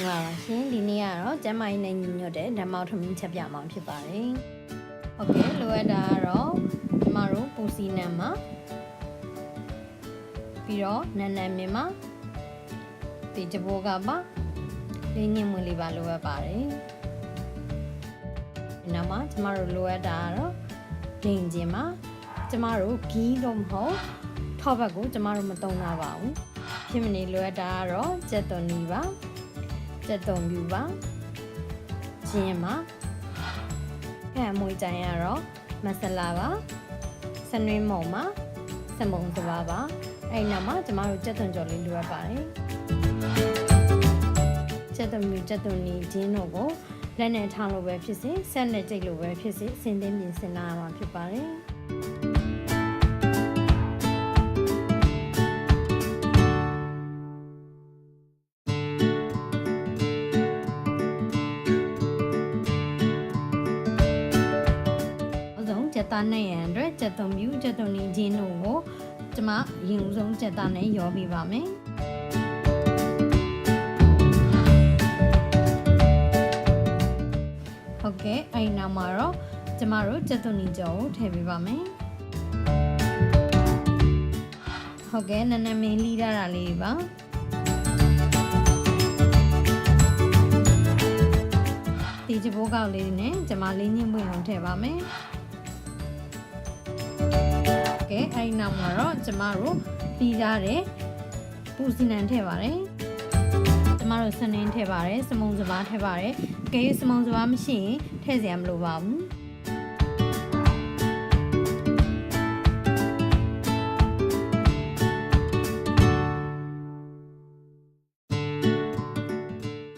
င်္ဂလာပါရှင်ဒီနေ့ကတော့ကျမ်းမာရေးနဲ့ညီညွတ်တဲ့ဓမ္မထမင်းချက်ပြမှာဖြစ်ပါတယ်။ဟုတ်ကဲ့လိုအပ်တာကတော့ကျမတို့ပူစီနံမှာပြီးတော့နန်းမြင်မှာဒီကြဘိုးကပါလေးညင်မွေးလေးပါလိုအပ်ပါတယ်။ဒီနောက်မှာကျမတို့လိုအပ်တာကတော့ဒိန်ကျင်မှာကျမတို့ဂီးတော့မဟုတ်ထောက်ဘက်ကိုကျမတို့မသုံးပါဘူး။ဖြစ်မနေလိုအပ်တာကတော့ကြက်သွန်နီပါကြက်သွန်ပြူပါကျင်းပါအဲမွေးကြရင်ကတော့မဆလာပါစနွေးမုံပါစမုံစပါပါအဲ့နောက်မှာကျမတို့ကြက်သွန်ကြော်လေးလိုအပ်ပါတယ်ကြက်သွန်ပြူကြက်သွန်နီကျင်းတို့ကိုလက်နဲ့ထောင်းလို့ပဲဖြစ်စေဆက်နဲ့ကြိတ်လို့ပဲဖြစ်စေစင်သင်းပြင်ဆင်လာမှာဖြစ်ပါတယ်ကျက်သားနဲ့ရန်အတွက်ကျက်သွန်ပြူကျက်သွန်နီချင်းတို့ကိုကျွန်မရင်ဦးဆုံးကျက်သားနဲ့ရောပေးပါမယ်ဟုတ်ကဲ့အဲ့နောက်မှာတော့ကျမတို့ကျက်သွန်နီကြောကိုထည့်ပေးပါမယ်ဟုတ်ကဲ့နည်းနည်းမင်းလီးထားတာလေးပါဒီချဘိုးကောက်လေးနဲ့ကျမလေးညှင်းပွင့်အောင်ထည့်ပါမယ်ကဲအဲ့နောက်မှာတော့ကျမတို့ပြီးကြတဲ့ပူစီနံထည့်ပါတယ်ကျမတို့စနင်းထည့်ပါတယ်စမုံစပါးထည့်ပါတယ်ကဲစမုံစပါးမရှိရင်ထည့်စရာမလိုပါဘူး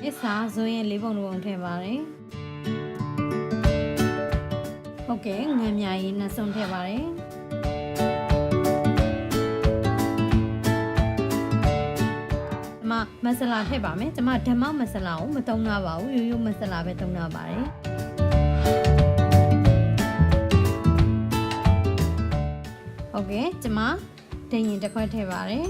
အစားဆိုရင်လေးပုံတစ်ပုံထည့်ပါတယ်ဟုတ်ကဲ့ငန်းမြာရေးနှစ်စုံထည့်ပါတယ်မဆလာထည့်ပါမယ်ကျွန်မဓမ္မမဆလာကိုမသုံးတာပါဘူးရိုးရိုးမဆလာပဲသုံးတာပါတယ်ဟုတ်ကဲ့ကျွန်မဒိန်ရင်တစ်ခွက်ထည့်ပါတယ်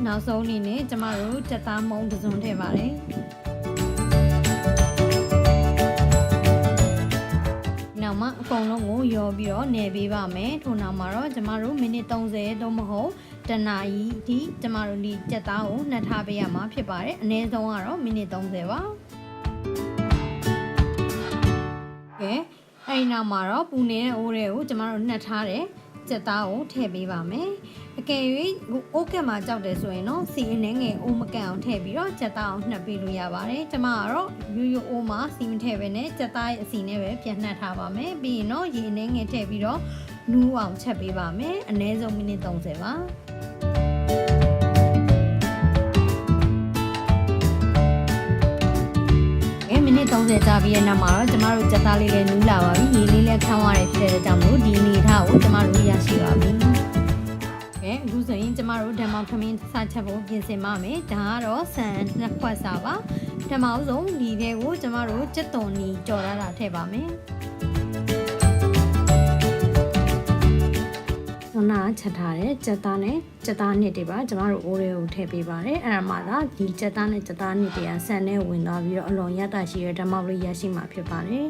နောက်ဆုံးအနေနဲ့ကျမတို့ကြက်သားမုံတစ်စုံထည့်ပါတယ်နောက်မှအကုန်လုံးကိုရောပြီးတော့နေပေးပါမယ်ထို့နောက်မှာတော့ကျမတို့မိနစ်30သို့မဟုတ်တနာရီဒီကျမတို့ဒီကြက်သားကိုနှက်ထားပေးရမှာဖြစ်ပါတယ်အနည်းဆုံးကတော့မိနစ်30ပါကဲအဲ့နောက်မှာတော့ပူနေတဲ့အိုးတွေကိုကျမတို့နှက်ထားတဲ့ကြက်သားကိုထည့်ပေးပါမယ်အကယ်၍အိုးကက်မှာကြောက်တယ်ဆိုရင်တော့စီအနေငယ်အိုးမကန်အောင်ထည့်ပြီးတော့ကြက်သားအောင်နှက်ပေးလို့ရပါတယ်ကျမကတော့ရိုးရိုးအိုးမှာစီမထည့်ပဲနဲ့ကြက်သားရဲ့အစီနဲ့ပဲပြန်နှက်ထားပါမယ်ပြီးရင်တော့ရေအနေငယ်ထည့်ပြီးတော့နူးအောင်ချက်ပေးပါမယ်အနည်းဆုံးမိနစ်30ပါမိနစ်30ကြာပြီးတဲ့နောက်မှာတော့ကျမတို့ကြက်သားလေးလည်းနူးလာပါပြီရေလေးလည်းခမ်းသွားတယ်ဖြစ်တဲ့ကြောင့်မို့ဒီအနေထားကိုကျမတို့ရရှိပါပြီအခုဆိုရင်ကျမတို့ဓမ္မထမင်းစချက်ဖို့ပြင်ဆင်ပါမယ်ဒါကတော့ဆန်နှစ်ခွက်စာပါဓမ္မအောင်ဆုံးဒီထဲကိုကျမတို့ကြက်သွန်နီကြော်ရတာထည့်ပါမယ်နာချက်ထားတဲ့ကြက်သားနဲ့ကြက်သားနစ်တွေပါကျမတို့အိုးတွေကိုထည့်ပေးပါတယ်အဲ့ဒါမှသာဒီကြက်သားနဲ့ကြက်သားနစ်တွေကဆန်နဲ့ဝင်သွားပြီးတော့အလွန်ရတာရှိတဲ့ဓမ္မလေးရရှိမှာဖြစ်ပါတယ်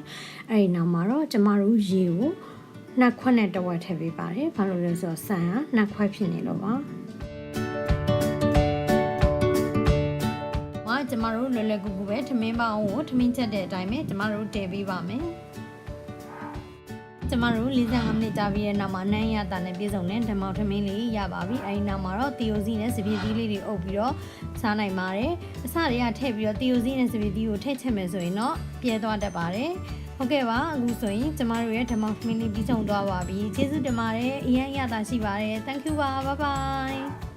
အဲ့ဒီနောက်မှာတော့ကျမတို့ရေကိုနှစ်ခွက်နဲ့တစ်ဝက်ထည့်ပေးပါတယ်ဘာလို့လဲဆိုတော့ဆန်ကနှစ်ခွက်ဖြစ်နေလို့ပါကျမတို့လွယ်လွယ်ကူကူပဲထမင်းပေါင်းကိုထမင်းချက်တဲ့အတိုင်းပဲကျမတို့တည်ပေးပါမယ်ကျမတို့45မိနစ်ကြာပြီးတဲ့နောက်မှာနန်းရတာနဲ့ပြည့်စုံတဲ့ဓမ္မထမင်းလေးရပါပြီအဲဒီနောက်မှာတော့တီယိုစီနဲ့စပီသီးလေးတွေအုပ်ပြီးတော့စားနိုင်ပါတယ်အစတွေကထည့်ပြီးတော့တီယိုစီနဲ့စပီသီးကိုထည့်ချက်မယ်ဆိုရင်တော့ပြဲသွားတတ်ပါတယ်ဟုတ်ကဲ့ပါအခုဆိုရင်ကျမတို့ရဲ့ဓမ္မထမင်းလေးပြီးဆုံးသွားပါပြီကျေးဇူးတင်ပါတယ်အရင်ရတာရှိပါတယ် thank you ပါ bye bye